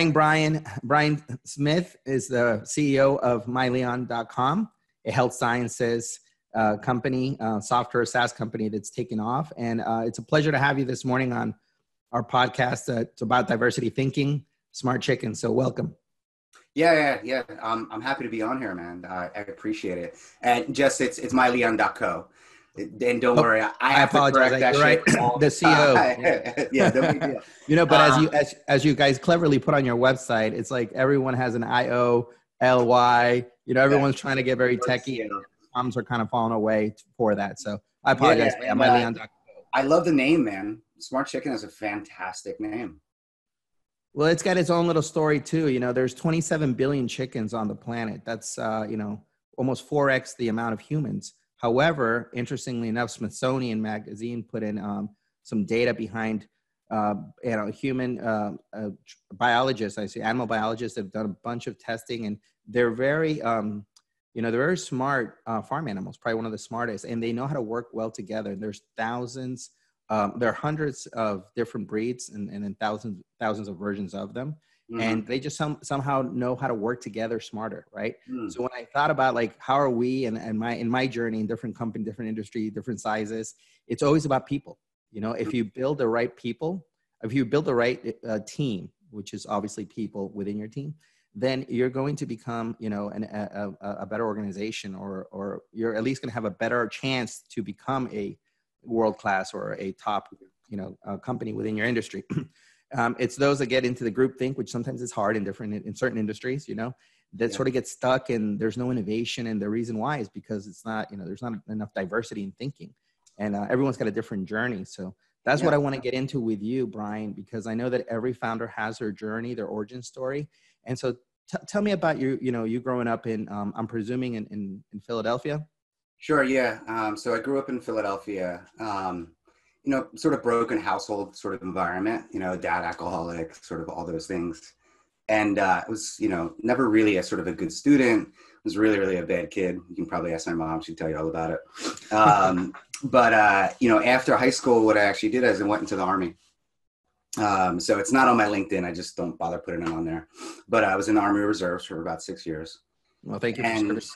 Bryan Smith is the CEO of MyLeon.com, a health sciences company, software SaaS company that's taken off. And it's a pleasure to have you this morning on our podcast. It's about diversity thinking, smart chicken. So welcome. Yeah. I'm happy to be on here, man. I appreciate it. And just it's MyLeon.co. And don't worry, I apologize. You're right. The CEO. Yeah, no big deal. But as you guys cleverly put on your website, it's like everyone has an IOLY. Everyone's trying to get very techie. Comms are kind of falling away for that. So I apologize. MyLeon.co. I love the name, man. Smart Chicken is a fantastic name. Well, it's got its own little story too. There's 27 billion chickens on the planet. That's almost 4x the amount of humans. However, interestingly enough, Smithsonian Magazine put in some data behind, human biologists. I see animal biologists have done a bunch of testing, and they're very, they're very smart farm animals. Probably one of the smartest, and they know how to work well together. There's thousands, there are hundreds of different breeds, and then thousands of versions of them. Mm-hmm. And they just somehow know how to work together smarter, right? Mm. So when I thought about how are we in my journey in different companies, different industry, different sizes, it's always about people. If you build the right people, if you build the right team, which is obviously people within your team, then you're going to become a better organization, or you're at least going to have a better chance to become a world class or a top company within your industry. It's those that get into the group think, which sometimes is hard in certain industries, that sort of get stuck and there's no innovation. And the reason why is because it's not, there's not enough diversity in thinking, and everyone's got a different journey. So that's what I want to get into with you, Bryan, because I know that every founder has their journey, their origin story. And so tell me about you growing up in, I'm presuming in Philadelphia. Sure. Yeah. So I grew up in Philadelphia, sort of broken household sort of environment, dad alcoholic, sort of all those things. And it was, never really a sort of a good student. I was really, really a bad kid. You can probably ask my mom. She'd tell you all about it. But after high school, what I actually did is I went into the Army. So it's not on my LinkedIn. I just don't bother putting it on there. But I was in the Army Reserves for about 6 years. Well, thank you for service.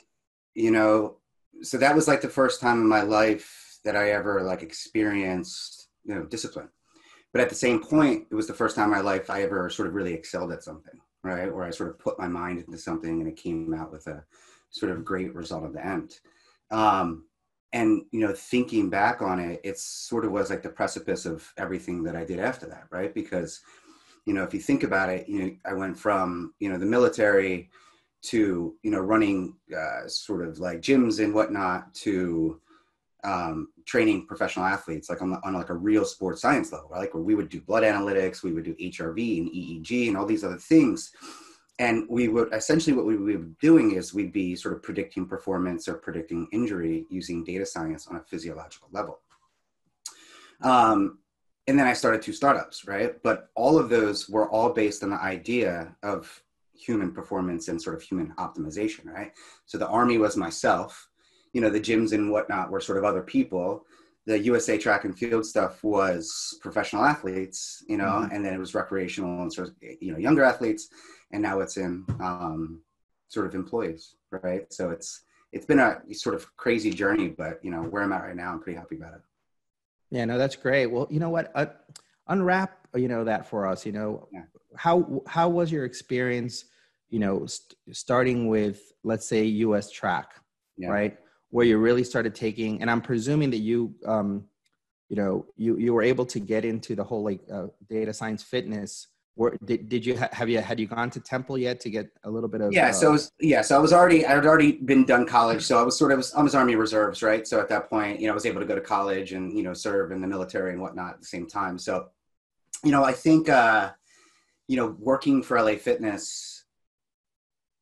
So that was the first time in my life that I ever experienced, discipline. But at the same point, it was the first time in my life I ever sort of really excelled at something, right? Where I sort of put my mind into something and it came out with a sort of great result at the end. And, thinking back on it, it sort of was the precipice of everything that I did after that, right? Because, if you think about it, I went from, the military to, running sort of gyms and whatnot to training professional athletes on a real sports science level, right? Where we would do blood analytics, we would do HRV and EEG and all these other things. And we would essentially what we would be doing is we'd be sort of predicting performance or predicting injury using data science on a physiological level. And then I started 2 startups, right? But all of those were all based on the idea of human performance and sort of human optimization, right? So the Army was myself, the gyms and whatnot were sort of other people. The USA track and field stuff was professional athletes, mm-hmm. And then it was recreational and sort of, younger athletes. And now it's in sort of employees, right? So it's been a sort of crazy journey, but, where I'm at right now, I'm pretty happy about it. Yeah, no, that's great. Well, you know what? Unwrap, that for us, how was your experience, starting with, let's say, US track, right? Where you really started taking, and I'm presuming that you were able to get into the whole data science fitness. Did you had you gone to Temple yet to get a little bit of? So I had already been done college. So I was Army Reserves, right? So at that point, I was able to go to college and, serve in the military and whatnot at the same time. So, I think, working for LA Fitness,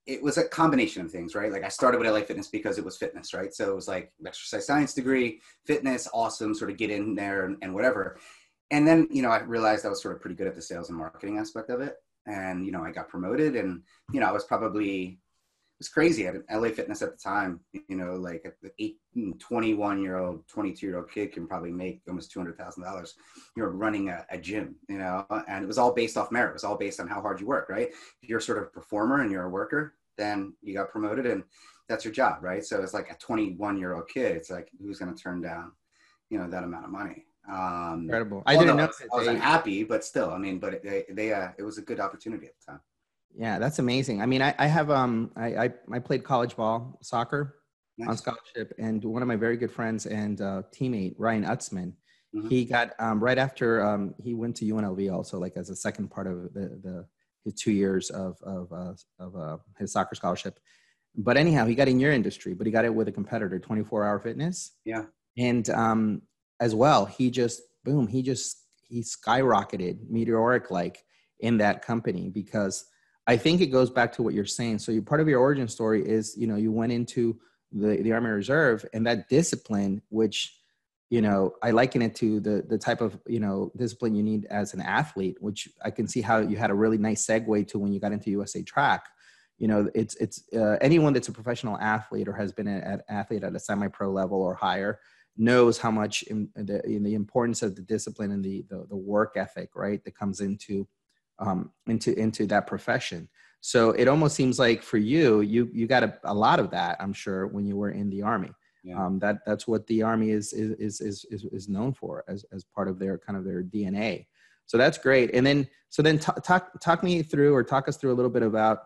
it was a combination of things, right? I started with LA Fitness because it was fitness, right? So it was exercise science degree, fitness, awesome, sort of get in there and whatever. And then, I realized I was sort of pretty good at the sales and marketing aspect of it. And, I got promoted and, I was was crazy at LA Fitness at the time. You know, like a 21-year-old, 22-year-old kid can probably make almost $200,000. You're running a gym, you know, and it was all based off merit. It was all based on how hard you work, right? If you're sort of a performer and you're a worker, then you got promoted and that's your job, right? So it's like a 21-year-old kid. It's like, who's going to turn down, you know, that amount of money? Incredible. I didn't know that I was unhappy, but still, I mean, but it was a good opportunity at the time. Yeah, that's amazing. I mean, I have I played college ball, soccer, Nice. on scholarship, and one of my very good friends and teammate, Ryanutzman, Mhm. he got right after he went to UNLV also, like as a second part of his 2 years of his soccer scholarship. But anyhow, he got in your industry, but he got it with a competitor, 24-hour fitness. Yeah. And as well, he skyrocketed meteoric like in that company, because I think it goes back to what you're saying. So part of your origin story is, you know, you went into the Army Reserve, and that discipline, which, you know, I liken it to the type of, you know, discipline you need as an athlete, which I can see how you had a really nice segue to when you got into USA Track. You know, it's anyone that's a professional athlete or has been an athlete at a semi-pro level or higher knows how much the importance of the discipline and the work ethic, right, that comes into that profession. So it almost seems like for you got a lot of that, I'm sure, when you were in the Army. Yeah. That's what the Army is known for as part of their kind of their DNA. So that's great. And then talk me through, or talk us through a little bit about,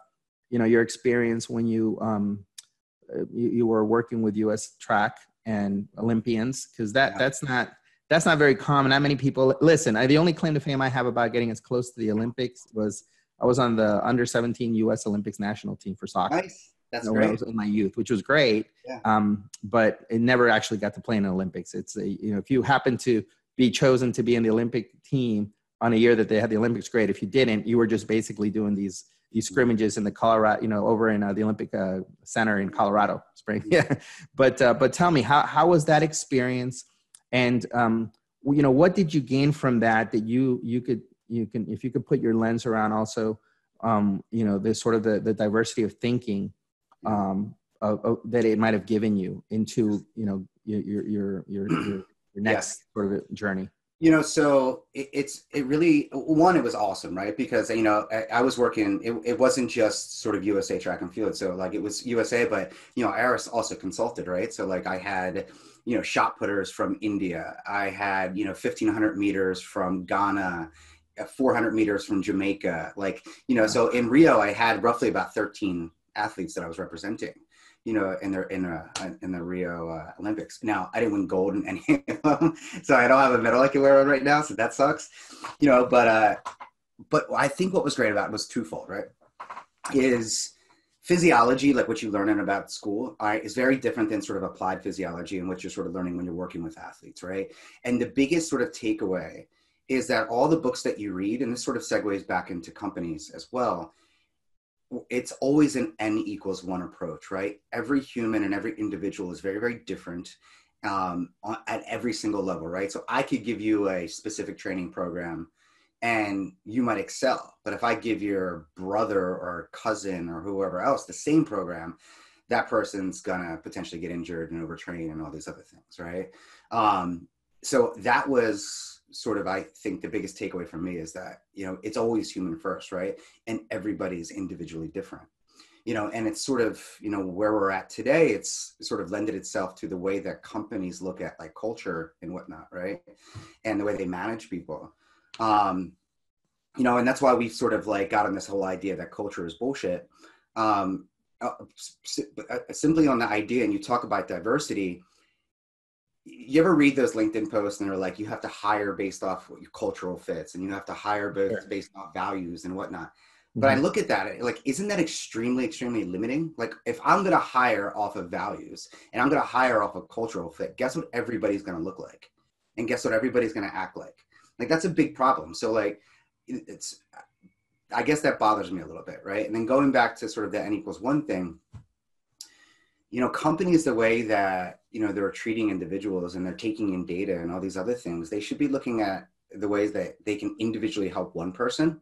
you know, your experience when you were working with US Track and Olympians, because that's not very common. Not many people listen. The only claim to fame I have about getting as close to the Olympics was I was on the under 17 US Olympics national team for soccer. Nice. That's great. When I was in my youth, which was great. Yeah. But it never actually got to play in the Olympics. It's you know, if you happen to be chosen to be in the Olympic team on a year that they had the Olympics, great. If you didn't, you were just basically doing these scrimmages in the Colorado, you know, over in the Olympic Center in Colorado Springs. Yeah. But tell me, how was that experience? And, you know, what did you gain from that you can, if you could put your lens around also, you know, this sort of the diversity of thinking that it might've given you into, you know, your next sort of journey. You know, so it really, one, it was awesome, right? Because, you know, I was working, it wasn't just sort of USA Track and Field. So like it was USA, but, you know, Aris also consulted, right? So like I had, you know, shot putters from India. I had, you know, 1,500 meters from Ghana, 400 meters from Jamaica. Like, you know, so in Rio, I had roughly about 13 athletes that I was representing, you know, in the Rio Olympics. Now, I didn't win gold in any of them, so I don't have a medal I can wear right now, so that sucks, you know. But I think what was great about it was twofold, right? Is physiology, like what you learn in about school, is very different than sort of applied physiology and what you're sort of learning when you're working with athletes, right? And the biggest sort of takeaway is that all the books that you read, and this sort of segues back into companies as well, it's always an N=1 approach, right? Every human and every individual is very, very different at every single level, right? So I could give you a specific training program and you might excel. But if I give your brother or cousin or whoever else the same program, that person's gonna potentially get injured and overtrain and all these other things, right? So that was sort of, I think, the biggest takeaway for me is that, you know, it's always human first, right? And everybody's individually different, you know, and it's sort of, you know, where we're at today, it's sort of lended itself to the way that companies look at like culture and whatnot, right? And the way they manage people, you know, and that's why we've sort of like got on this whole idea that culture is bullshit. Simply on the idea, and you talk about diversity, you ever read those LinkedIn posts and they're like, you have to hire based off what your cultural fits, and you have to hire based off values and whatnot. But I look at that, like, isn't that extremely, extremely limiting? Like, if I'm going to hire off of values and I'm going to hire off of cultural fit, guess what everybody's going to look like? And guess what everybody's going to act like? Like, that's a big problem. So like, I guess that bothers me a little bit, right? And then going back to sort of the N=1 thing, you know, companies, the way that, you know, they're treating individuals and they're taking in data and all these other things, they should be looking at the ways that they can individually help one person,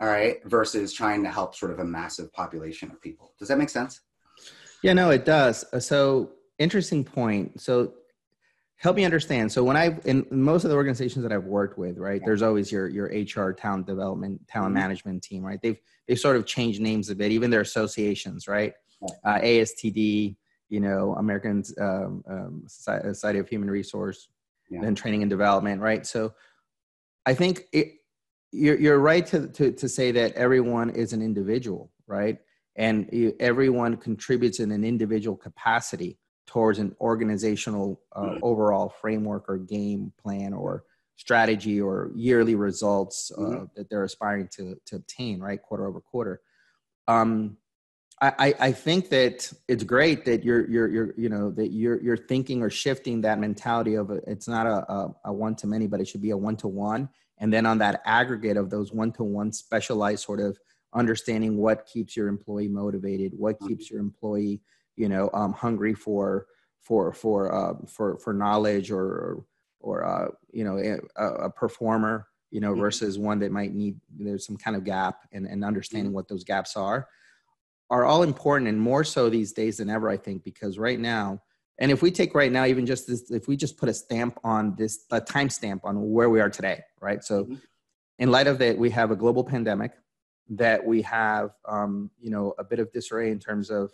all right, versus trying to help sort of a massive population of people. Does that make sense? Yeah, no, it does. So interesting point. So help me understand. So when in most of the organizations that I've worked with, right, Yeah. there's always your HR, talent development, talent Mhm. management team, right? They've sort of changed names a bit, even their associations, right? Yeah. ASTD, American Society of Human Resource, Yeah. then training and development, right? So I think you're right to say that everyone is an individual, right? And everyone contributes in an individual capacity towards an organizational overall framework or game plan or strategy or yearly results Mhm. that they're aspiring to obtain, right? Quarter over quarter. Um, I think that it's great that you're thinking or shifting that mentality of it's not a one to many, but it should be a one to one. And then on that aggregate of those one to one specialized sort of understanding what keeps your employee motivated, what Mhm. keeps your employee, hungry for knowledge or a performer, Mhm. versus one that might need, there's some kind of gap and understanding Mhm. what those gaps are all important, and more so these days than ever, I think, because right now, and if we take right now, even just this, if we just put a stamp on this, a time stamp on where we are today, right? So Mhm. in light of that, we have a global pandemic, that we have, a bit of disarray in terms of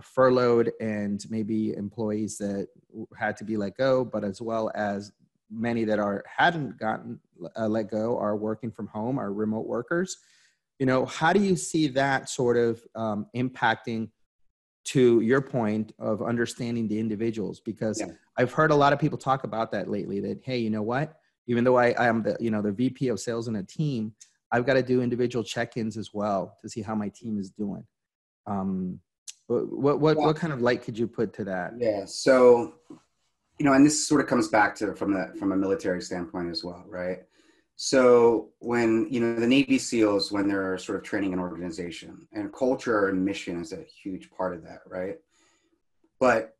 furloughed and maybe employees that had to be let go, but as well as many that hadn't gotten let go are working from home, are remote workers. How do you see that sort of impacting, to your point of understanding the individuals? Because Yeah. I've heard a lot of people talk about that lately, that, hey, you know what, even though I am the VP of sales in a team, I've got to do individual check-ins as well to see how my team is doing. um, what kind of light could you put to that? Yeah. So, and this sort of comes back to from a military standpoint as well, right? So when, the Navy SEALs, when they're sort of training an organization, and culture and mission is a huge part of that, right? But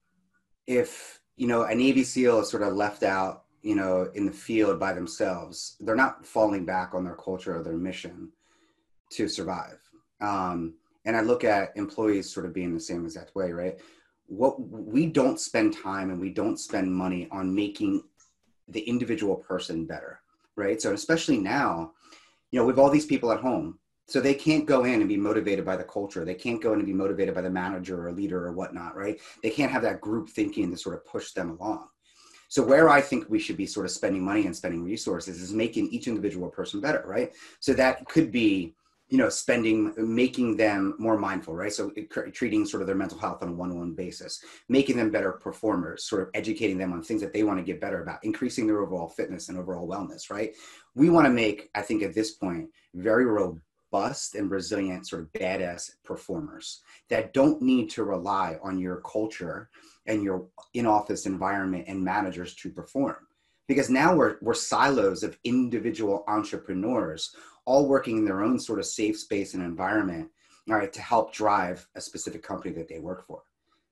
if, a Navy SEAL is sort of left out, in the field by themselves, they're not falling back on their culture or their mission to survive. And I look at employees sort of being the same exact way, right? What we don't spend time and we don't spend money on making the individual person better, right? So especially now, we have all these people at home, so they can't go in and be motivated by the culture. They can't go in and be motivated by the manager or leader or whatnot, right? They can't have that group thinking to sort of push them along. So where I think we should be sort of spending money and spending resources is making each individual person better, right? So that could be, making them more mindful, right? So treating sort of their mental health on a one-on-one basis, making them better performers, sort of educating them on things that they want to get better about, increasing their overall fitness and overall wellness, right? We want to make, I think at this point, very robust and resilient sort of badass performers that don't need to rely on your culture and your in-office environment and managers to perform. Because now we're silos of individual entrepreneurs all working in their own sort of safe space and environment, all right, to help drive a specific company that they work for.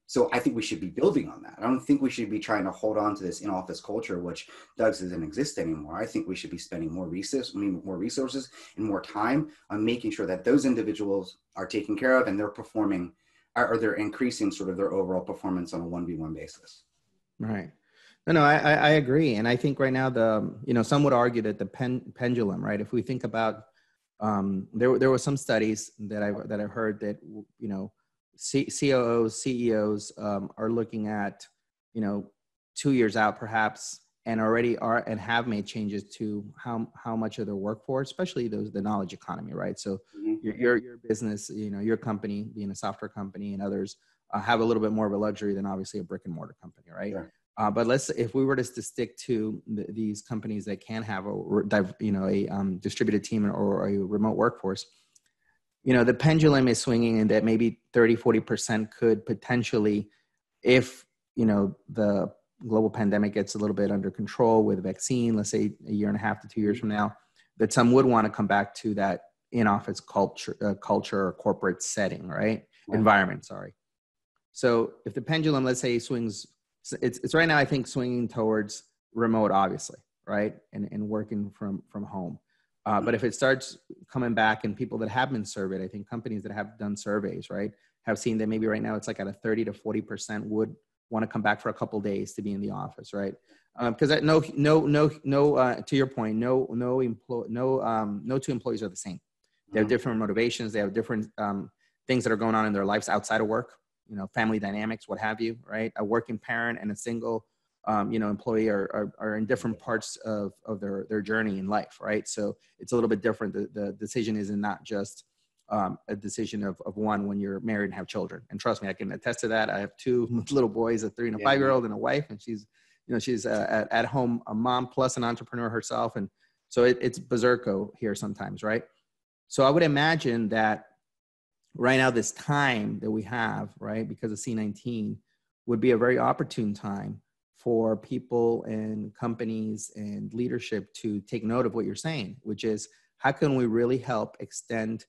So I think we should be building on that. I don't think we should be trying to hold on to this in-office culture, which doesn't exist anymore. I think we should be spending more resources and more time on making sure that those individuals are taken care of and they're performing, or they're increasing sort of their overall performance on a 1v1 basis. Right. No, I agree. And I think right now some would argue that the pendulum, right? If we think about, there were some studies that I've heard that, COOs, CEOs, are looking at, 2 years out perhaps, and already are, and have made changes to how much of their workforce, especially the knowledge economy, right? So Mm-hmm. your business, your company being a software company, and others have a little bit more of a luxury than obviously a brick and mortar company, right? Sure. But if we were to stick to these companies that can have a distributed team or a remote workforce, the pendulum is swinging in that maybe 30-40% could potentially, if the global pandemic gets a little bit under control with a vaccine, let's say a year and a half to 2 years from now, that some would want to come back to that in-office culture or corporate setting, right? Environment, sorry. So if the pendulum, let's say, swings, it's right now, I think, swinging towards remote, obviously, right? And working from home. But if it starts coming back and people that have been surveyed, I think companies that have done surveys, right, have seen that maybe right now it's like at a 30 to 40% would want to come back for a couple of days to be in the office, right? Because to your point, no two employees are the same. They have different motivations. They have different things that are going on in their lives outside of work, family dynamics, what have you, right? A working parent and a single, employee are in different parts of their journey in life, right? So it's a little bit different. The decision is not just a decision of one when you're married and have children. And trust me, I can attest to that. I have two little boys, a 3 and a 5-year-old, and a wife, and she's at home, a mom plus an entrepreneur herself. And so it's berserko here sometimes, right? So I would imagine that right now, this time that we have, right, because of C-19, would be a very opportune time for people and companies and leadership to take note of what you're saying, which is how can we really help extend,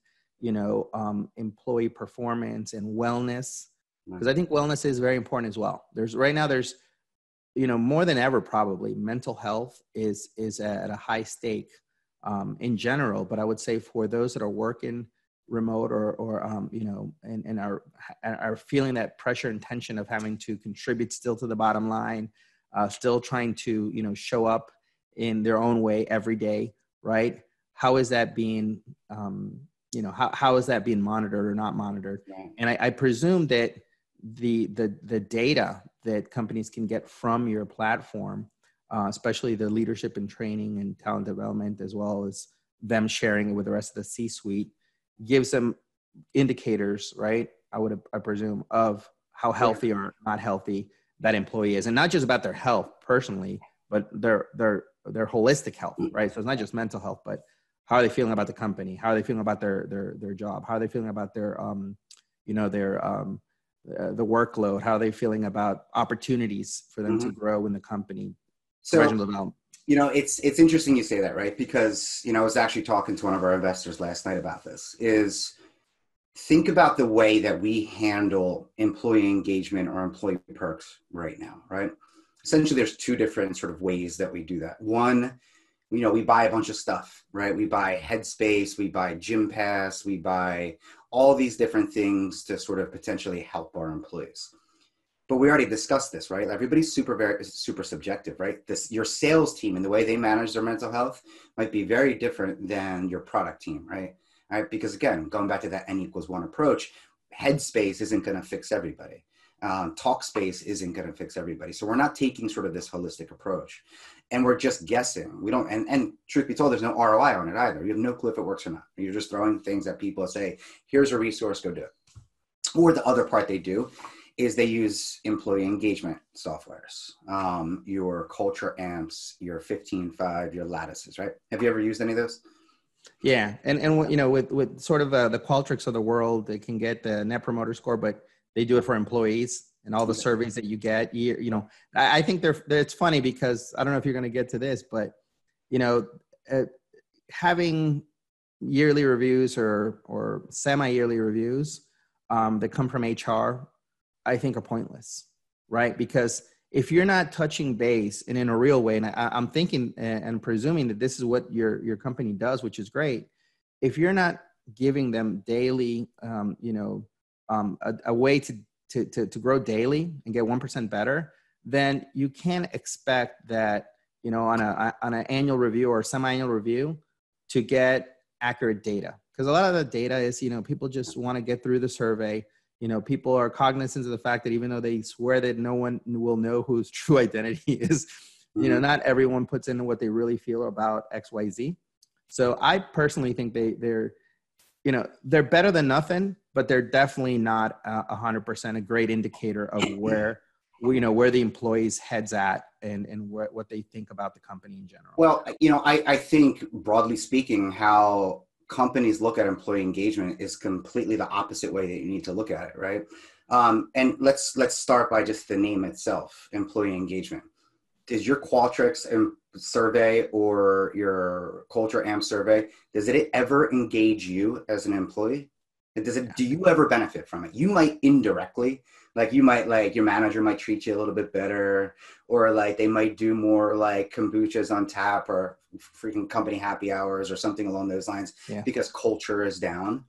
employee performance and wellness? Because I think wellness is very important as well. There's more than ever, probably mental health is at a high stake in general, but I would say for those that are working remote or and are feeling that pressure and tension of having to contribute still to the bottom line, still trying to show up in their own way every day, right? How is that being how is that being monitored or not monitored? Right. And I presume that the data that companies can get from your platform, especially the leadership and training and talent development, as well as them sharing it with the rest of the C-suite, gives them indicators, right? I presume, of how healthy or not healthy that employee is, and not just about their health personally, but their holistic health, right? So it's not just mental health, but how are they feeling about the company? How are they feeling about their job? How are they feeling about their the workload? How are they feeling about opportunities for them to grow in the company? So, it's interesting you say that, right? Because, I was actually talking to one of our investors last night about this, is think about the way that we handle employee engagement or employee perks right now, right? Essentially, there's two different sort of ways that we do that. One, we buy a bunch of stuff, right? We buy Headspace, we buy Gym Pass, we buy all these different things to sort of potentially help our employees. But we already discussed this, right? Everybody's super subjective, right? Your sales team and the way they manage their mental health might be very different than your product team, right? Because again, going back to that N=1 approach, Headspace isn't going to fix everybody. Talkspace isn't going to fix everybody. So we're not taking sort of this holistic approach, and we're just guessing. We don't, and truth be told, there's no ROI on it either. You have no clue if it works or not. You're just throwing things at people and say, here's a resource, go do it. Or the other part they do is they use employee engagement softwares, your culture amps, your 15.5, your lattices, right? Have you ever used any of those? Yeah. And with sort of the Qualtrics of the world, they can get the Net Promoter Score, but they do it for employees and all the surveys that you get. I think it's funny because I don't know if you're going to get to this, but, having yearly reviews or semi-yearly reviews that come from HR, I think are pointless, right? Because if you're not touching base and in a real way, and I'm thinking and presuming that this is what your company does, which is great. If you're not giving them daily, a way to grow daily and get 1% better, then you can't expect that, on an annual review or semi-annual review to get accurate data. Because a lot of the data is, people just want to get through the survey. People are cognizant of the fact that even though they swear that no one will know whose true identity is, not everyone puts in what they really feel about XYZ. So I personally think they're better than nothing, but they're definitely not 100% a great indicator of where the employee's head's at and what they think about the company in general. Well, I think broadly speaking, how companies look at employee engagement is completely the opposite way that you need to look at it, right? And let's start by just the name itself, employee engagement. Does your Qualtrics survey or your Culture Amp survey, does it ever engage you as an employee? Do you ever benefit from it? You might indirectly, like you might, like your manager might treat you a little bit better, or like they might do more like kombuchas on tap or freaking company happy hours or something along those lines, Yeah. because culture is down.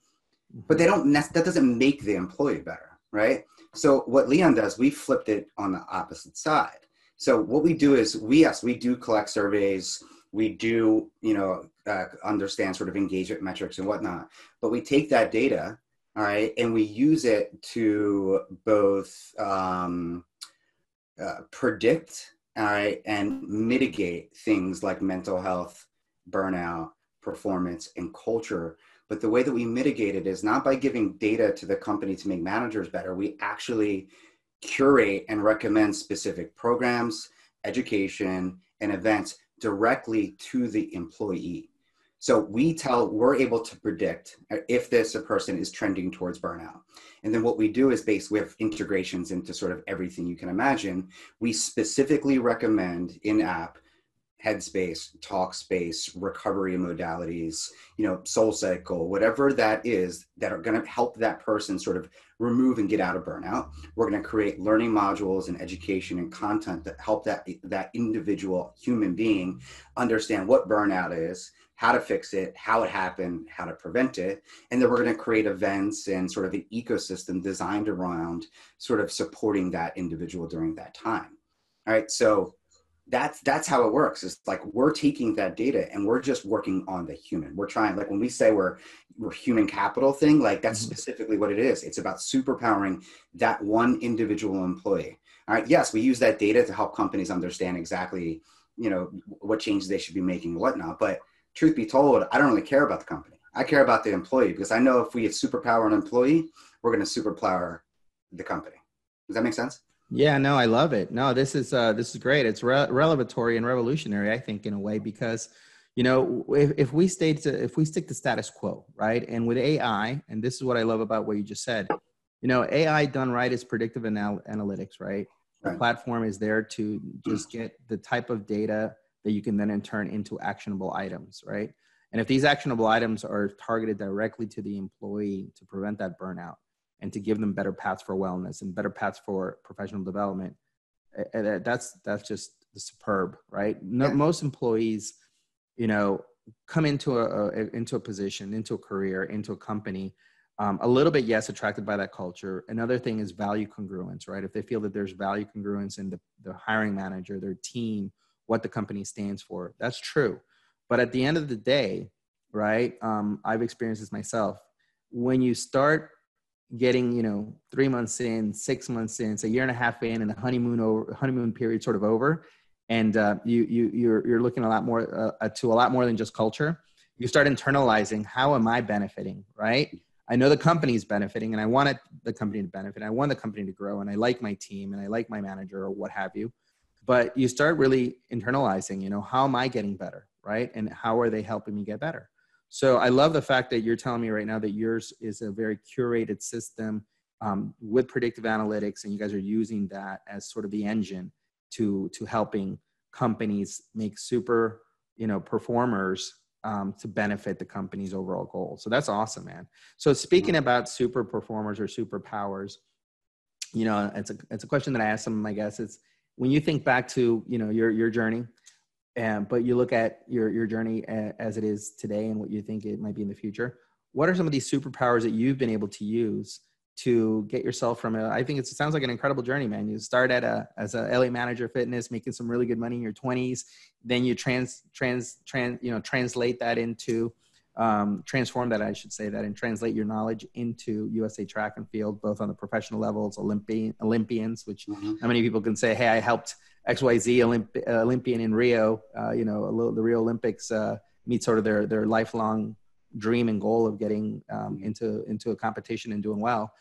But they don't, that doesn't make the employee better, right? So what Leon does, we flipped it on the opposite side. So what we do is we do collect surveys. We do, understand sort of engagement metrics and whatnot, but we take that data, all right, and we use it to both predict, all right, and mitigate things like mental health, burnout, performance, and culture. But the way that we mitigate it is not by giving data to the company to make managers better. We actually curate and recommend specific programs, education, and events directly to the employee. So we're able to predict if a person is trending towards burnout. And then what we do is we have integrations into sort of everything you can imagine. We specifically recommend in-app Headspace, Talkspace, recovery modalities, Soul Cycle, whatever that is, that are going to help that person sort of remove and get out of burnout. We're going to create learning modules and education and content that help that individual human being understand what burnout is, how to fix it, how it happened, how to prevent it. And then we're going to create events and sort of an ecosystem designed around sort of supporting that individual during that time. All right. So that's how it works. It's like we're taking that data and we're just working on the human. We're trying, like when we say we're human capital thing, like that's specifically what it is. It's about superpowering that one individual employee. All right. Yes, we use that data to help companies understand exactly, what changes they should be making and whatnot. But truth be told, I don't really care about the company. I care about the employee, because I know if we superpower an employee, we're going to superpower the company. Does that make sense? Yeah, no, I love it. No, this is great. It's revelatory and revolutionary, I think, in a way, because, if we stick to status quo, right? And with AI, and this is what I love about what you just said, AI done right is predictive analytics, right? The platform is there to just get the type of data that you can then turn into actionable items, right? And if these actionable items are targeted directly to the employee to prevent that burnout, and to give them better paths for wellness and better paths for professional development, that's just superb, right? Most employees, come into a position, into a career, into a company, a little bit, yes, attracted by that culture. Another thing is value congruence, right? If they feel that there's value congruence in the hiring manager, their team, what the company stands for, that's true. But at the end of the day, right, I've experienced this myself. When you start getting 3 months in, 6 months in, say a year and a half in, and the honeymoon period sort of over, and you're looking a lot more to a lot more than just culture. You start internalizing, how am I benefiting, right? I know the company's benefiting, and I want the company to benefit. I want the company to grow, and I like my team, and I like my manager, or what have you. But you start really internalizing, how am I getting better, right? And how are they helping me get better? So I love the fact that you're telling me right now that yours is a very curated system with predictive analytics, and you guys are using that as sort of the engine to helping companies make super, performers to benefit the company's overall goal. So that's awesome, man. So speaking about super performers or superpowers, it's a question that I ask some of my guests. It's when you think back to, your journey, but you look at your journey as it is today and what you think it might be in the future. What are some of these superpowers that you've been able to use to get yourself from I think it sounds like an incredible journey, man. You start as a LA manager fitness, making some really good money in your 20s. Then you translate that into, transform that, I should say that, and translate your knowledge into USA Track and Field, both on the professional levels, Olympians, which how many people can say, hey, I helped XYZ Olympian in Rio, the Rio Olympics meet sort of their lifelong dream and goal of getting into a competition and doing well.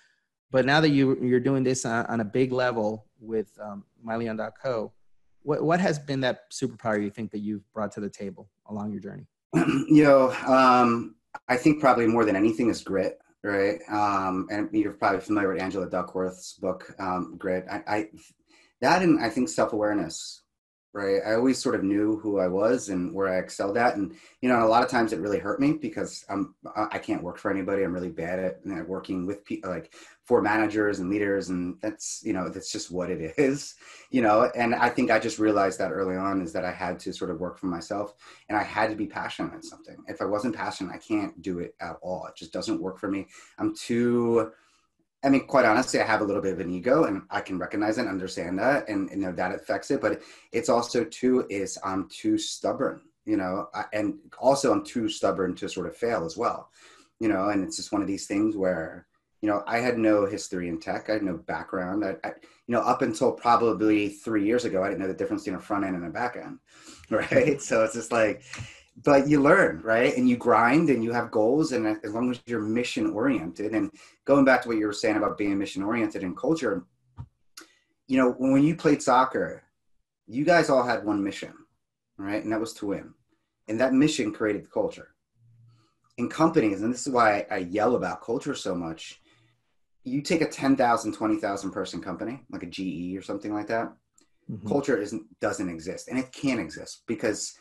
But now that you're doing this on a big level with MyLeon.co, what has been that superpower you think that you've brought to the table along your journey? I think probably more than anything is grit, right? And you're probably familiar with Angela Duckworth's book, Grit. And I think self-awareness, right? I always sort of knew who I was and where I excelled at. And, you know, a lot of times it really hurt me because I can't work for anybody. I'm really bad at, you know, working with people, like for managers and leaders. And that's, you know, that's just what it is, you know. And I think I just realized that early on, is that I had to sort of work for myself, and I had to be passionate at something. If I wasn't passionate, I can't do it at all. It just doesn't work for me. I mean, quite honestly, I have a little bit of an ego, and I can recognize and understand that, and you know, that affects it. But it's also too, is I'm too stubborn, you know, and also I'm too stubborn to sort of fail as well, you know. And it's just one of these things where, you know, I had no history in tech. I had no background. You know, up until probably 3 years ago, I didn't know the difference between a front end and a back end, right? So it's just like, but you learn, right? And you grind and you have goals. And as long as you're mission oriented, and going back to what you were saying about being mission oriented in culture, you know, when you played soccer, you guys all had one mission, right? And that was to win. And that mission created the culture. In companies, and this is why I yell about culture so much, you take a 10,000, 20,000 person company, like a GE or something like that, culture doesn't exist. And it can't exist because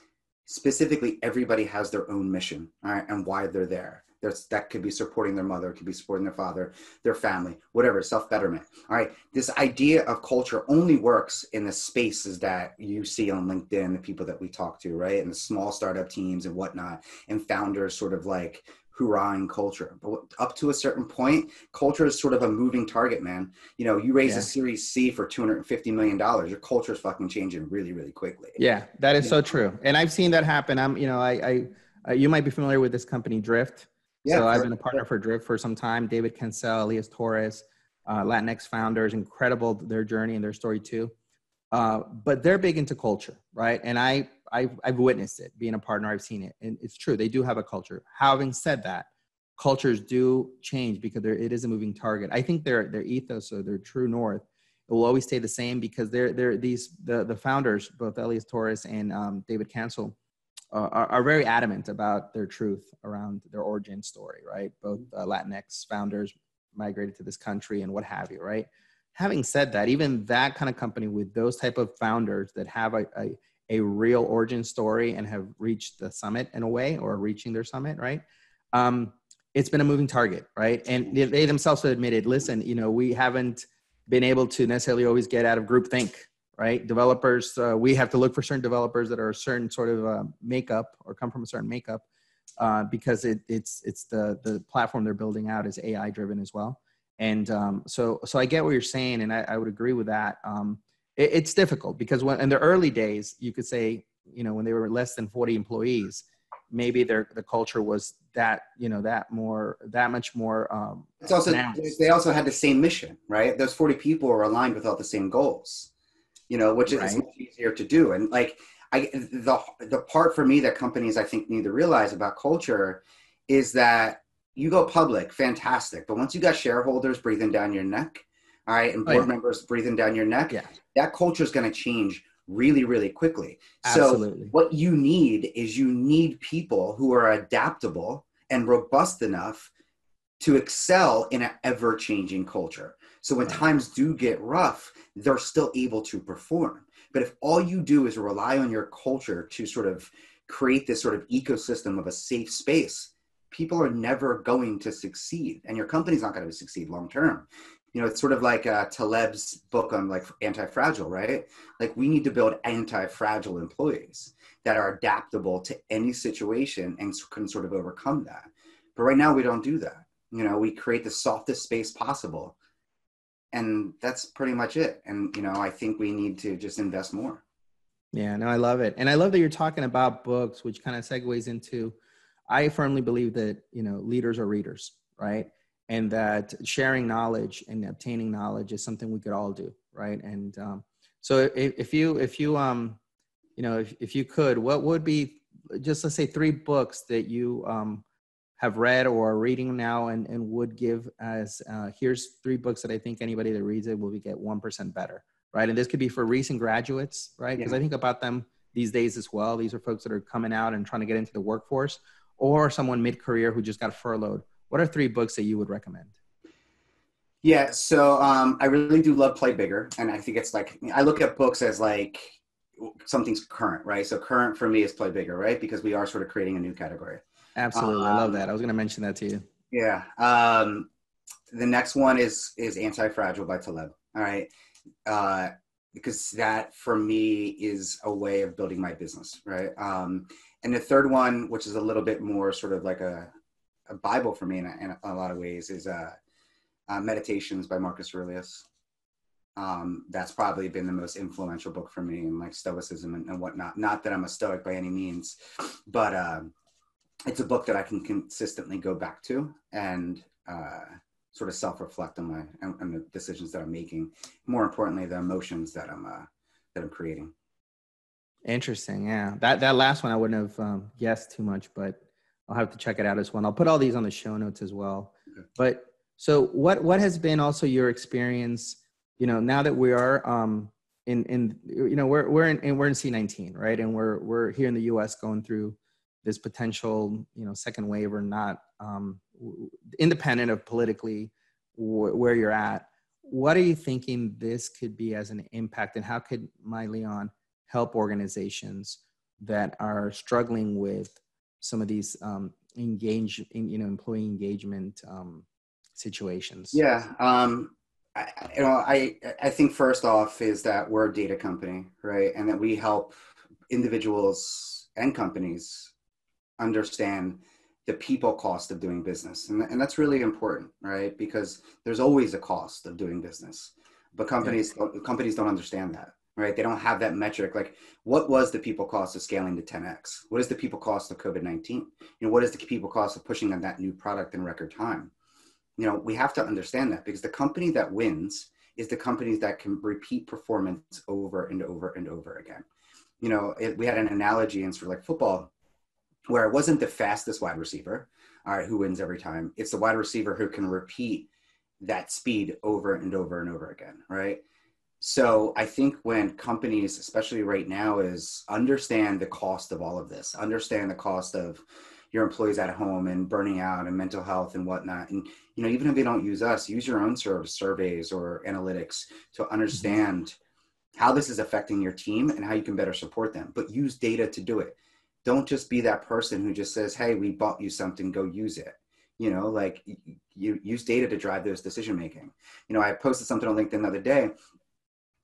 specifically everybody has their own mission, all right, and why they're there. That could be supporting their mother, it could be supporting their father, their family, whatever, self-betterment. All right, this idea of culture only works in the spaces that you see on LinkedIn, the people that we talk to, right, and the small startup teams and whatnot, and founders sort of like hoorahing culture. But up to a certain point, culture is sort of a moving target, man. You know, you raise a Series C for $250 million, your culture is fucking changing really, really quickly. Yeah, that is so true. And I've seen that happen. You know, you might be familiar with this company, Drift. Yeah, so I've been a partner for Drift for some time. David Cancel, Elias Torres, Latinx founders, incredible, their journey and their story too. But they're big into culture, right? And I've witnessed it, being a partner, I've seen it. And it's true, they do have a culture. Having said that, cultures do change because it is a moving target. I think their ethos, or their true north, it will always stay the same, because the founders, both Elias Torres and David Cancel, are very adamant about their truth around their origin story, right? Both Latinx founders migrated to this country and what have you, right? Having said that, even that kind of company with those type of founders that have a real origin story and have reached the summit in a way, or reaching their summit, right? It's been a moving target, right? And they themselves have admitted, listen, you know, we haven't been able to necessarily always get out of groupthink, right? Developers, we have to look for certain developers that are a certain sort of makeup, or come from a certain makeup, because it's the platform they're building out is AI driven as well. And so I get what you're saying, and I would agree with that. It's difficult because in the early days, you could say, you know, when they were less than 40 employees, maybe the culture was that, you know, that much more. It's also, they also had the same mission, right? Those 40 people are aligned with all the same goals, you know, which is much easier to do. And like, the part for me that companies, I think, need to realize about culture is that you go public, fantastic. But once you got shareholders breathing down your neck, all right, and board members breathing down your neck, that culture is going to change really, really quickly. Absolutely. So what you need is people who are adaptable and robust enough to excel in an ever-changing culture. So when times do get rough, they're still able to perform. But if all you do is rely on your culture to sort of create this sort of ecosystem of a safe space, people are never going to succeed, and your company's not going to succeed long term. You know, it's sort of like Taleb's book on like anti-fragile, right? Like, we need to build anti-fragile employees that are adaptable to any situation and can sort of overcome that. But right now we don't do that. You know, we create the softest space possible, and that's pretty much it. And, you know, I think we need to just invest more. Yeah, no, I love it. And I love that you're talking about books, which kind of segues into, I firmly believe that, you know, leaders are readers, right? And that sharing knowledge and obtaining knowledge is something we could all do, right? And so if you could, what would be, just let's say, 3 books that you have read or are reading now, and would give as here's 3 books that I think anybody that reads it will get 1% better, right? And this could be for recent graduates, right? Because I think about them these days as well. These are folks that are coming out and trying to get into the workforce, or someone mid-career who just got furloughed. What are 3 books that you would recommend? Yeah, so I really do love Play Bigger. And I think it's like, I look at books as like, something's current, right? So current for me is play bigger, right? Because we are sort of creating a new category. Absolutely. I love that. I was going to mention that to you. Yeah. The next one is Anti-Fragile by Taleb. All right. Because that for me is a way of building my business, right? And the third one, which is a little bit more sort of like a Bible for me in a lot of ways, is Meditations by Marcus Aurelius. That's probably been the most influential book for me in like Stoicism and whatnot. Not that I'm a Stoic by any means, but it's a book that I can consistently go back to and sort of self-reflect on the decisions that I'm making. More importantly, the emotions that I'm creating. Interesting. Yeah. That last one, I wouldn't have guessed too much, but I'll have to check it out as well. I'll put all these on the show notes as well. Okay. But so what has been also your experience, now that we are we're in C-19, right? And we're here in the US going through this potential, second wave or not, independent of politically where you're at. What are you thinking this could be as an impact, and how could MyLeon help organizations that are struggling with some of these employee engagement situations? Yeah. I think first off is that we're a data company, right? And that we help individuals and companies understand the people cost of doing business. And that's really important, right? Because there's always a cost of doing business, but companies don't understand that, right? They don't have that metric. Like, what was the people cost of scaling to 10X? What is the people cost of COVID-19? What is the people cost of pushing on that new product in record time? We have to understand that, because the company that wins is the companies that can repeat performance over and over and over again. We had an analogy in sort of like football, where it wasn't the fastest wide receiver, all right, who wins every time. It's the wide receiver who can repeat that speed over and over and over again, right? So I think when companies, especially right now, is understand the cost of all of this, understand the cost of your employees at home and burning out and mental health and whatnot. And, even if they don't use us, use your own sort of surveys or analytics to understand how this is affecting your team and how you can better support them, but use data to do it. Don't just be that person who just says, hey, we bought you something, go use it. You use data to drive those decision-making. I posted something on LinkedIn the other day.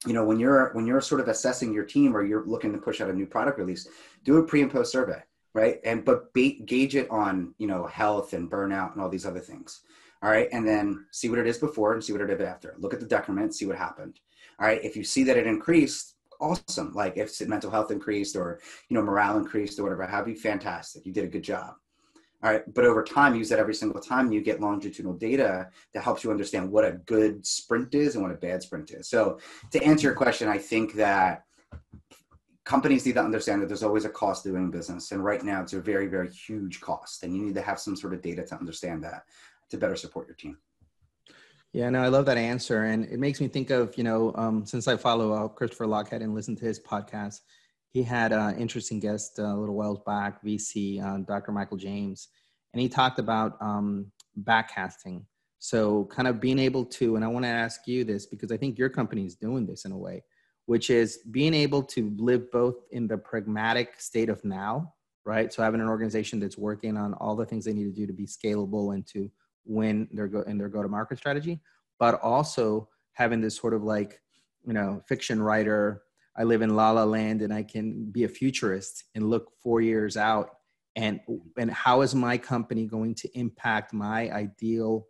When you're sort of assessing your team, or you're looking to push out a new product release, do a pre and post survey, right? But gauge it on, health and burnout and all these other things. All right. And then see what it is before and see what it is after. Look at the decrement, see what happened. All right. If you see that it increased, awesome. Like if mental health increased or, morale increased or whatever, have you, fantastic. You did a good job. All right. But over time, use that every single time. You get longitudinal data that helps you understand what a good sprint is and what a bad sprint is. So to answer your question, I think that companies need to understand that there's always a cost doing business. And right now it's a very, very huge cost. And you need to have some sort of data to understand that to better support your team. Yeah, no, I love that answer. And it makes me think of, since I follow Christopher Lochhead and listen to his podcast, he had an interesting guest a little while back, VC, Dr. Michael James, and he talked about backcasting. So kind of being able to, and I want to ask you this because I think your company is doing this in a way, which is being able to live both in the pragmatic state of now, right? So having an organization that's working on all the things they need to do to be scalable and to win their go-to-market strategy, but also having this sort of like, fiction writer, I live in La La Land and I can be a futurist and look 4 years out and how is my company going to impact my ideal,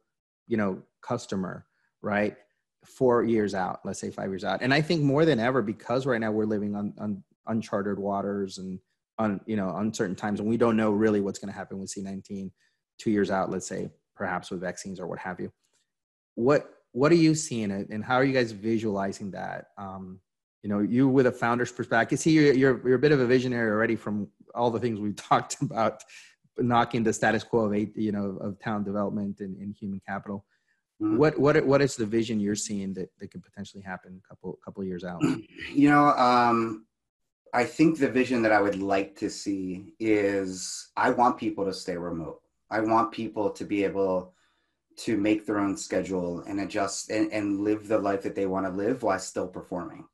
customer, right? 4 years out, let's say 5 years out. And I think more than ever, because right now we're living on uncharted waters and uncertain times, and we don't know really what's going to happen with C-19 2 years out, let's say, perhaps with vaccines or what have you. What are you seeing and how are you guys visualizing that? You with a founder's perspective, I can see you're a bit of a visionary already from all the things we've talked about, knocking the status quo of talent development and human capital. Mm-hmm. What is the vision you're seeing that could potentially happen a couple of years out? I think the vision that I would like to see is I want people to stay remote. I want people to be able to make their own schedule and adjust and live the life that they want to live while still performing.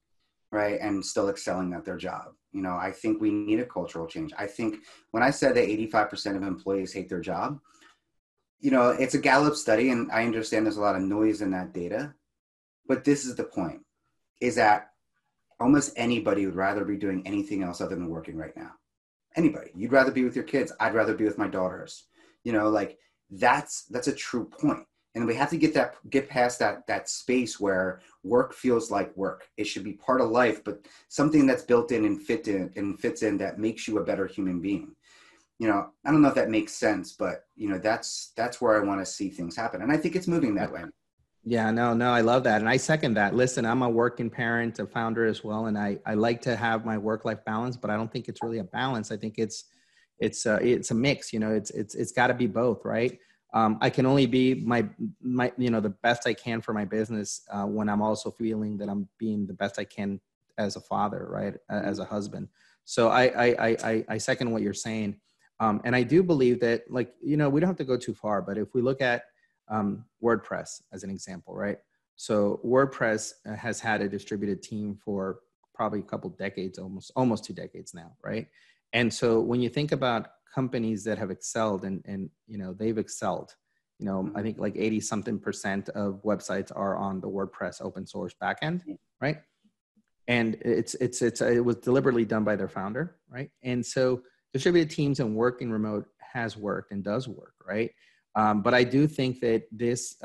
right? And still excelling at their job. You know, I think we need a cultural change. I think when I said that 85% of employees hate their job, you know, it's a Gallup study, and I understand there's a lot of noise in that data, but this is the point, is that almost anybody would rather be doing anything else other than working right now. Anybody. You'd rather be with your kids. I'd rather be with my daughters. You know, like that's a true point. And we have to get past that space where work feels like work. It should be part of life, but something that's built in and fits in that makes you a better human being. You know, I don't know if that makes sense, but you know, that's where I want to see things happen. And I think it's moving that way. Yeah, no, I love that. And I second that. Listen, I'm a working parent, a founder as well. And I like to have my work-life balance, but I don't think it's really a balance. I think it's a mix, you know, it's gotta be both, right? I can only be my, you know, the best I can for my business when I'm also feeling that I'm being the best I can as a father, right? As a husband. So I second what you're saying. And I do believe that, like, you know, we don't have to go too far, but if we look at WordPress as an example, right? So WordPress has had a distributed team for probably a couple decades, almost 2 decades now, right? And so when you think about companies that have excelled and you know, they've excelled, you know, I think like 80 something % of websites are on the WordPress open source backend, right? And it was deliberately done by their founder, right? And so distributed teams and working remote has worked and does work, right? But I do think that this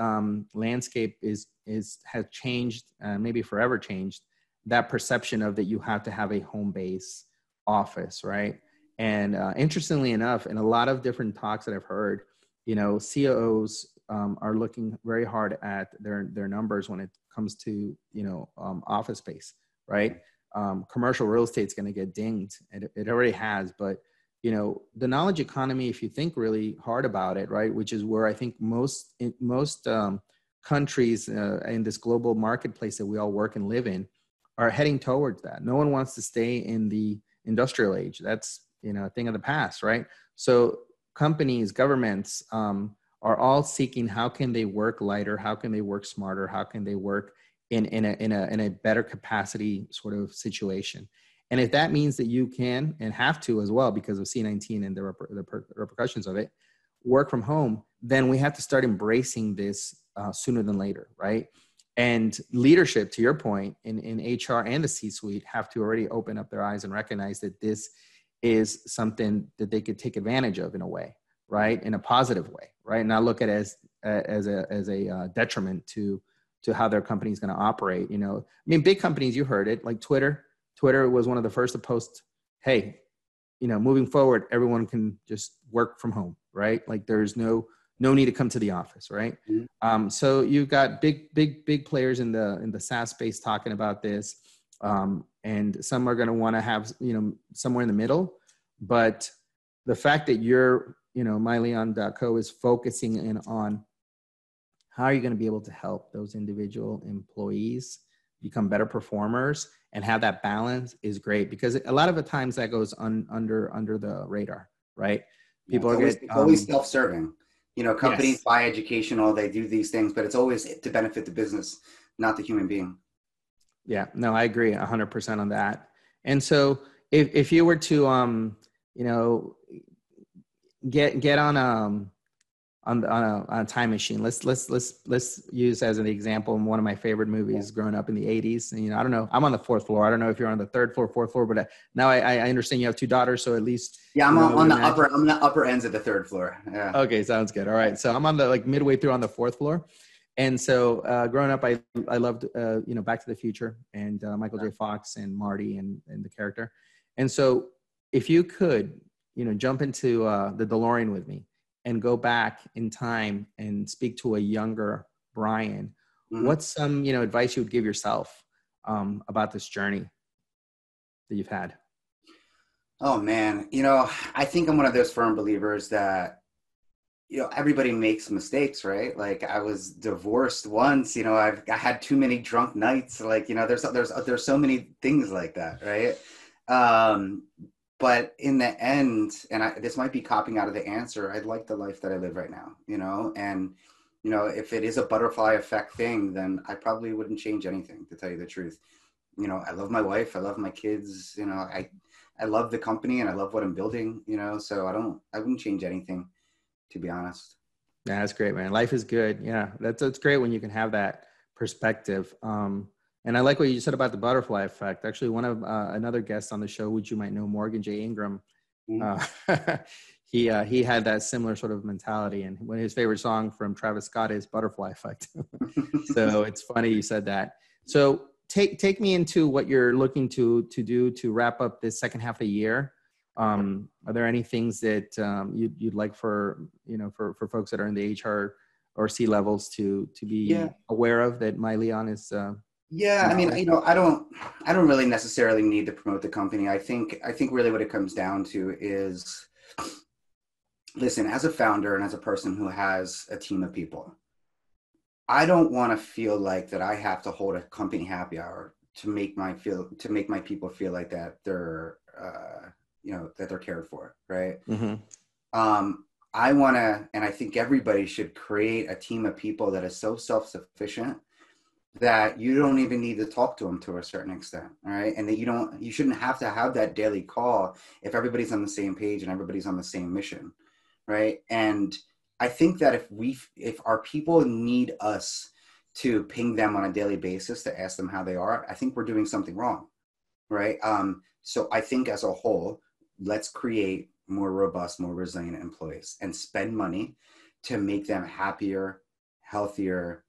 landscape has changed, maybe forever changed, that perception of that you have to have a home base office, right? And interestingly enough, in a lot of different talks that I've heard, you know, COOs are looking very hard at their numbers when it comes to, you know, office space, right? Commercial real estate's going to get dinged, and it already has, but you know, the knowledge economy, if you think really hard about it, right, which is where I think most countries in this global marketplace that we all work and live in are heading towards that. No one wants to stay in the industrial age. That's, you know, a thing of the past, right? So companies, governments are all seeking how can they work lighter, how can they work smarter, how can they work in a better capacity sort of situation. And if that means that you can and have to as well, because of C-19 and the repercussions of it, work from home, then we have to start embracing this sooner than later, right? And leadership, to your point, in HR and the C-suite have to already open up their eyes and recognize that this is something that they could take advantage of in a way, right? In a positive way, right? Not look at it as a detriment to how their company is going to operate. You know, I mean, big companies, you heard it, like Twitter was one of the first to post, hey, you know, moving forward, everyone can just work from home, right? Like there's no need to come to the office, right? Mm-hmm. So you've got big players in the SaaS space talking about this. And some are going to want to have, you know, somewhere in the middle. But the fact that you're, you know, MyLeon.co is focusing in on how are you going to be able to help those individual employees become better performers and have that balance is great, because a lot of the times that goes under the radar, right? People it's always self-serving. You know, companies buy educational, they do these things, but it's always to benefit the business, not the human being. Yeah, no, I agree 100% on that. And so if you were to, you know, get on a time machine. Let's use as an example one of my favorite movies growing up in the 80s. And, you know, I don't know, I'm on the 4th floor. I don't know if you're on the 3rd floor, 4th floor, but now I understand you have 2 daughters. So at least. Yeah, I'm on the upper ends of the 3rd floor. Yeah. Okay. Sounds good. All right. So I'm on the like midway through on the 4th floor. And so growing up, I loved, you know, Back to the Future and Michael J. Fox and Marty and the character. And so if you could, you know, jump into the DeLorean with me and go back in time and speak to a younger Bryan, what's some, you know, advice you would give yourself about this journey that you've had? Oh man, you know, I think I'm one of those firm believers that, you know, everybody makes mistakes, right? Like I was divorced once, you know, I had too many drunk nights. Like, you know, there's so many things like that, right? But in the end, and this might be copying out of the answer, I like the life that I live right now, you know? And, you know, if it is a butterfly effect thing, then I probably wouldn't change anything, to tell you the truth. you know, I love my wife, I love my kids, you know, I love the company and I love what I'm building, you know, so I wouldn't change anything, to be honest. Yeah, that's great, man. Life is good. Yeah, that's great when you can have that perspective. And I like what you said about the butterfly effect. Actually, one of another guest on the show, which you might know, Morgan J. Ingram, Mm-hmm. he had that similar sort of mentality. And one of his favorite song from Travis Scott is "Butterfly Effect." So it's funny you said that. So take me into what you're looking to do to wrap up this second half of the year. Are there any things that you'd like for for folks that are in the HR or C levels to be aware of that MyLeon is? Yeah, I mean, you know, I don't really necessarily need to promote the company. I think really what it comes down to is, listen, as a founder and as a person who has a team of people, I don't want to feel like that I have to hold a company happy hour to make my people feel like that they're you know, that they're cared for, right? Mm-hmm. I want to, and I think everybody should create a team of people that is so self-sufficient that you don't even need to talk to them to a certain extent, all right? And that you shouldn't have to have that daily call if everybody's on the same page and everybody's on the same mission, right? And I think that if our people need us to ping them on a daily basis to ask them how they are, I think we're doing something wrong, right? So I think as a whole, let's create more robust, more resilient employees and spend money to make them happier, healthier,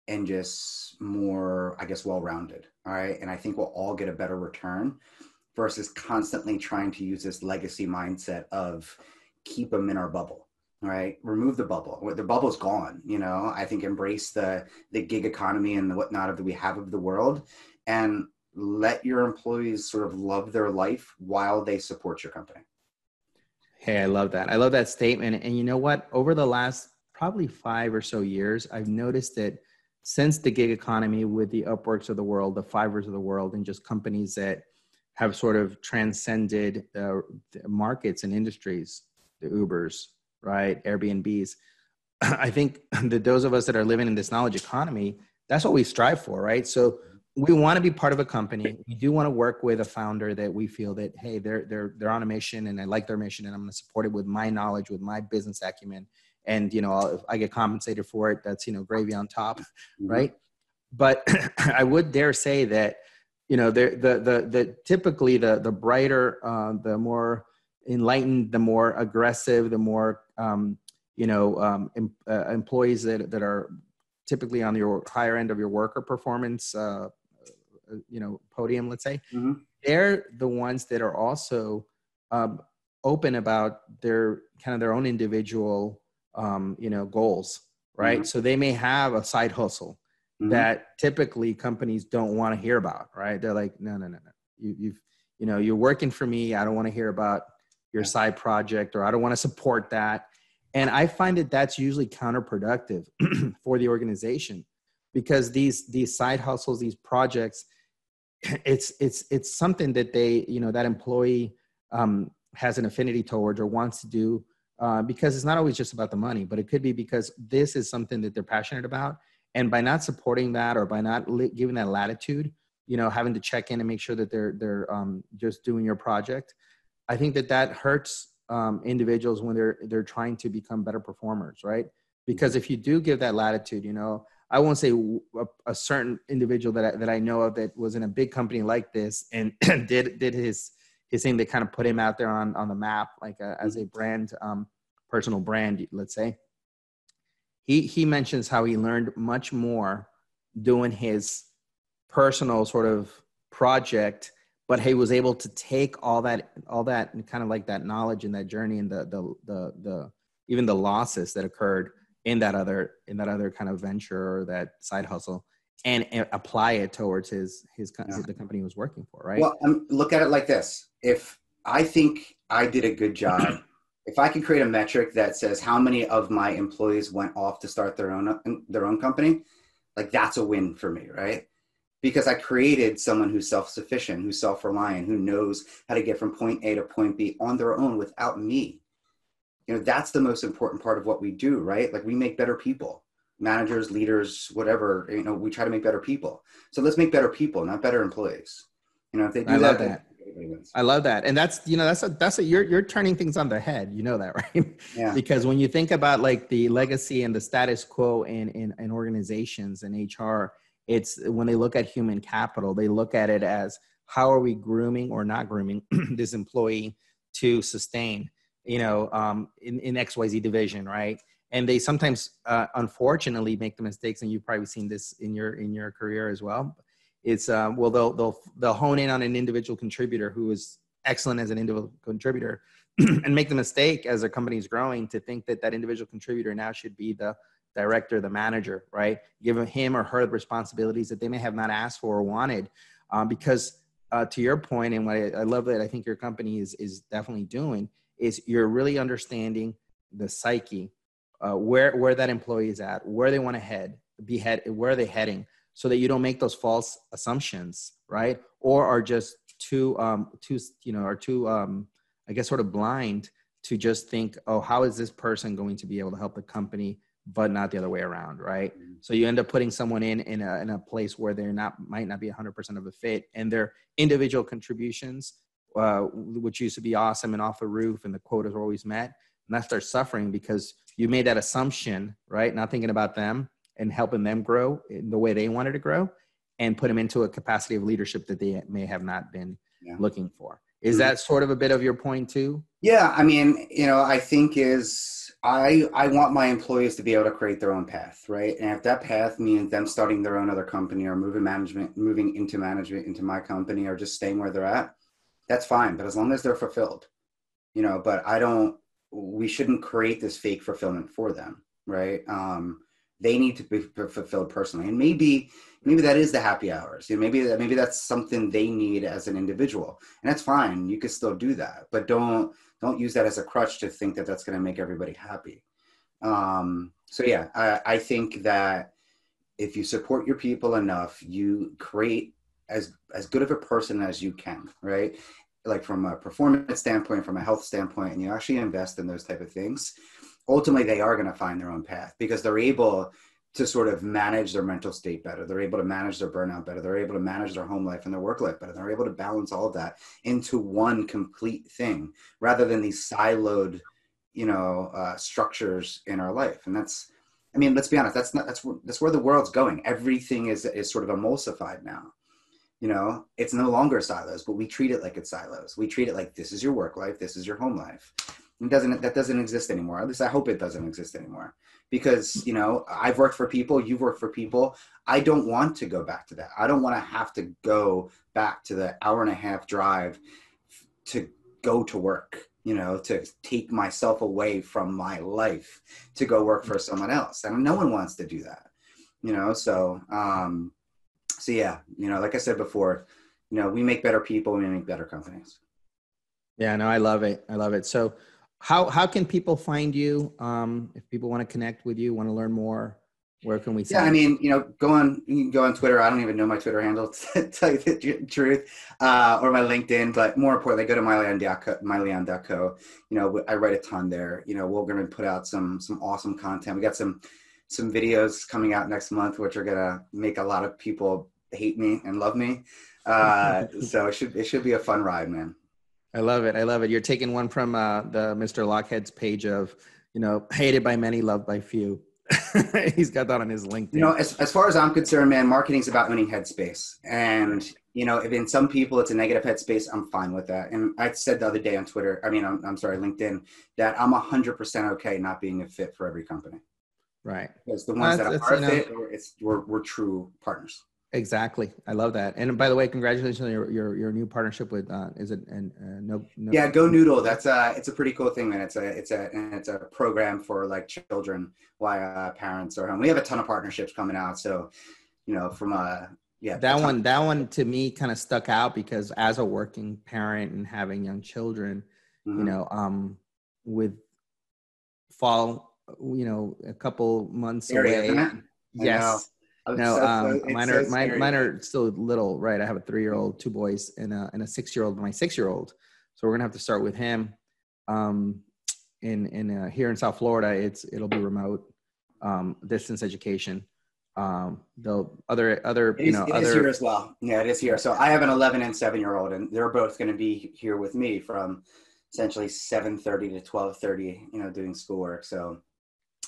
and just more, I guess, well-rounded. All right. And I think we'll all get a better return versus constantly trying to use this legacy mindset of keep them in our bubble. All right. Remove the bubble. The bubble's gone. You know, I think embrace the gig economy and the whatnot of that we have of the world, and let your employees sort of love their life while they support your company. Hey, I love that. I love that statement. And you know what? Over the last probably 5 or so years, I've noticed that since the gig economy with the Upworks of the world, the Fivers of the world, and just companies that have sort of transcended markets and industries, the Ubers, right? Airbnbs. I think that those of us that are living in this knowledge economy, that's what we strive for, right? So we want to be part of a company. We do want to work with a founder that we feel that, hey, they're on a mission and I like their mission and I'm going to support it with my knowledge, with my business acumen. And, you know, if I get compensated for it, that's, you know, gravy on top. Mm-hmm. Right. But I would dare say that, you know, the typically the brighter, the more enlightened, the more aggressive, the more, employees that are typically on your higher end of your worker performance, podium, let's say, mm-hmm. They're the ones that are also open about their own individual, goals, right? Mm-hmm. So they may have a side hustle mm-hmm. that typically companies don't want to hear about, right? They're like, no. You're working for me. I don't want to hear about your side project, or I don't want to support that. And I find that that's usually counterproductive for the organization, because these side hustles, these projects, it's something that they, that employee has an affinity towards or wants to do, because it's not always just about the money, but it could be because this is something that they're passionate about. And by not supporting that, or by not giving that latitude, having to check in and make sure that they're just doing your project, I think that hurts individuals when they're trying to become better performers, right? Because if you do give that latitude, I won't say a certain individual that I know of that was in a big company like this and did his thing that kind of put him out there on the map, like as a brand, personal brand, let's say. He mentions how he learned much more doing his personal sort of project, but he was able to take all that and kind of like that knowledge and that journey and the even the losses that occurred in that other kind of venture or that side hustle, and apply it towards the company he was working for, right? Well, look at it like this. If I think I did a good job, if I can create a metric that says how many of my employees went off to start their own company, like that's a win for me, right? Because I created someone who's self-sufficient, who's self-reliant, who knows how to get from point A to point B on their own without me. That's the most important part of what we do, right? Like, we make better people. managers, leaders, whatever, we try to make better people. So let's make better people, not better employees. If they do I love that, that. I love that. And that's, you're turning things on the head. You know that, right? Yeah. Because when you think about like the legacy and the status quo in organizations and HR, it's when they look at human capital, they look at it as how are we grooming or not grooming this employee to sustain, in XYZ division, right? And they sometimes, unfortunately, make the mistakes, and you've probably seen this in your career as well. It's they'll hone in on an individual contributor who is excellent as an individual contributor, and make the mistake as their company is growing to think that individual contributor now should be the director, the manager, right? Give him or her the responsibilities that they may have not asked for or wanted, because to your point, and what I love that I think your company is definitely doing is you're really understanding the psyche, where that employee is at, where they want to where are they heading, so that you don't make those false assumptions, right? Or are just too I guess sort of blind to just think, oh, how is this person going to be able to help the company, but not the other way around, right? Mm-hmm. So you end up putting someone in a place where might not be 100% of a fit, and their individual contributions, which used to be awesome and off the roof, and the quotas were always met, and that starts suffering because you made that assumption, right? Not thinking about them and helping them grow in the way they wanted to grow, and put them into a capacity of leadership that they may have not been looking for. Is that sort of a bit of your point too? Yeah. I mean, I think I want my employees to be able to create their own path, right? And if that path means them starting their own other company, or moving into management into my company, or just staying where they're at, that's fine. But as long as they're fulfilled, but we shouldn't create this fake fulfillment for them, right? They need to be fulfilled personally. And maybe that is the happy hours. Maybe that's something they need as an individual, and that's fine. You could still do that, but don't use that as a crutch to think that that's going to make everybody happy. So yeah, I think that if you support your people enough, you create as good of a person as you can, right? Like from a performance standpoint, from a health standpoint, and you actually invest in those type of things, ultimately they are going to find their own path, because they're able to sort of manage their mental state better. They're able to manage their burnout better. They're able to manage their home life and their work life better. They're able to balance all of that into one complete thing, rather than these siloed, structures in our life. And let's be honest, that's where the world's going. Everything is sort of emulsified now. It's no longer silos, but we treat it like it's silos. We treat it like this is your work life, this is your home life. That doesn't exist anymore. At least I hope it doesn't exist anymore, because, I've worked for people, you've worked for people. I don't want to go back to that. I don't want to have to go back to the hour-and-a-half drive to go to work, to take myself away from my life to go work for someone else. And no one wants to do that, so yeah, like I said before, we make better people, we make better companies. Yeah, no, I love it. So how can people find you? If people want to connect with you, want to learn more, where can we send? Yeah, you can go on Twitter. I don't even know my Twitter handle, to tell you the truth, or my LinkedIn, but more importantly, go to MyLeon.co. I write a ton there. We're going to put out some awesome content. We got some videos coming out next month, which are going to make a lot of people hate me and love me. So it should be a fun ride, man. I love it. You're taking one from the Mr. Lockhead's page of, hated by many, loved by few. He's got that on his LinkedIn. As far as I'm concerned, man, marketing is about owning headspace. And, if in some people it's a negative headspace, I'm fine with that. And I said the other day on Twitter, LinkedIn, that I'm 100% okay not being a fit for every company. Right. Because the ones that are a fit, we're true partners. Exactly. I love that. And by the way, congratulations on your new partnership with is it no Yeah, Go Noodle. That's it's a pretty cool thing, man. It's a program for like children while parents are home. We have a ton of partnerships coming out. So, from that one to me kind of stuck out, because as a working parent and having young children, with fall, a couple months away. Yes. No, mine are still little, right? I have a 3-year-old, 2 boys, and a 6-year-old, my 6-year-old. So we're gonna have to start with him. In here in South Florida, it'll be remote. distance education. Though other, it is here as well. Yeah, it is here. So I have an 11 and 7-year-old, and they're both going to be here with me from essentially 7:30 to 12:30, doing schoolwork. So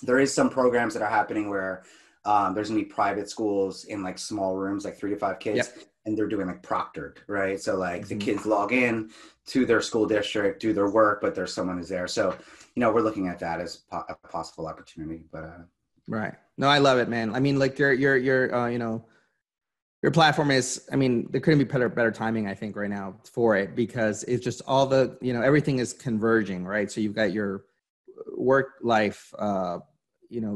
there is some programs that are happening where there's going to be private schools in like small rooms, like 3 to 5 kids, and they're doing like proctored, right? So like the kids log in to their school district, do their work, but there's someone who's there. So, we're looking at that as a possible opportunity, but right. No, I love it, man. I mean, like your platform is, I mean, there couldn't be better timing, I think, right now for it, because it's just all the, everything is converging, right? So you've got your work life,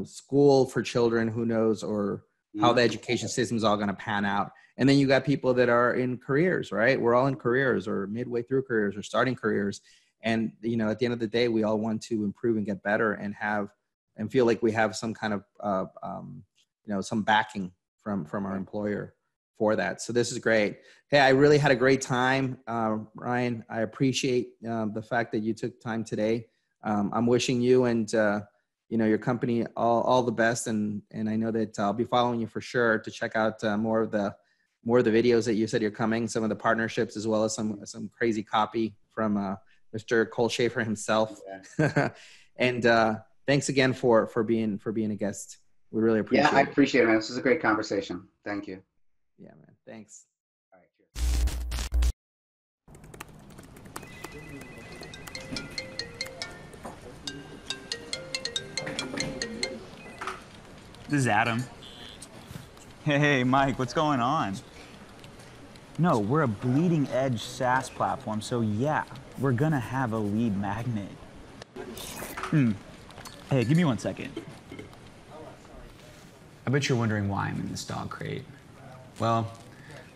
school for children, who knows, or how the education system is all going to pan out. And then you got people that are in careers, right? We're all in careers, or midway through careers, or starting careers. And, at the end of the day, we all want to improve and get better and feel like we have some kind of, some backing from our employer for that. So this is great. Hey, I really had a great time, Ryan. I appreciate the fact that you took time today. I'm wishing you and your company all the best, and I know that I'll be following you for sure to check out more of the videos that you said you're coming, some of the partnerships, as well as some crazy copy from Mr. Cole Schaefer himself. Yeah. And thanks again for being a guest. We really appreciate it. Yeah, I appreciate it, man. This was a great conversation. Thank you. Yeah, man. Thanks. All right, This is Adam. Hey, Mike, what's going on? No, we're a bleeding edge SaaS platform, so yeah, we're gonna have a lead magnet. Hey, give me 1 second. I bet you're wondering why I'm in this dog crate. Well,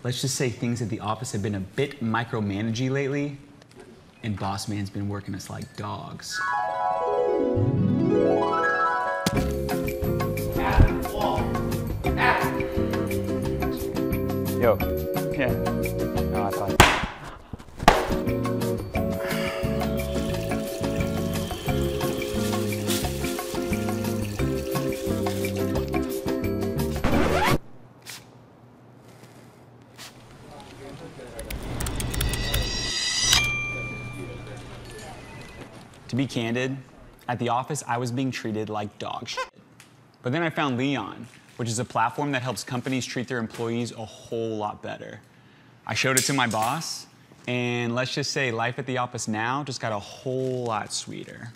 let's just say things at the office have been a bit micromanagey lately, and Boss Man's been working us like dogs. Yo. Yeah. No, I thought. To be candid, at the office, I was being treated like dog shit. But then I found MyLeon, which is a platform that helps companies treat their employees a whole lot better. I showed it to my boss, and let's just say life at the office now just got a whole lot sweeter.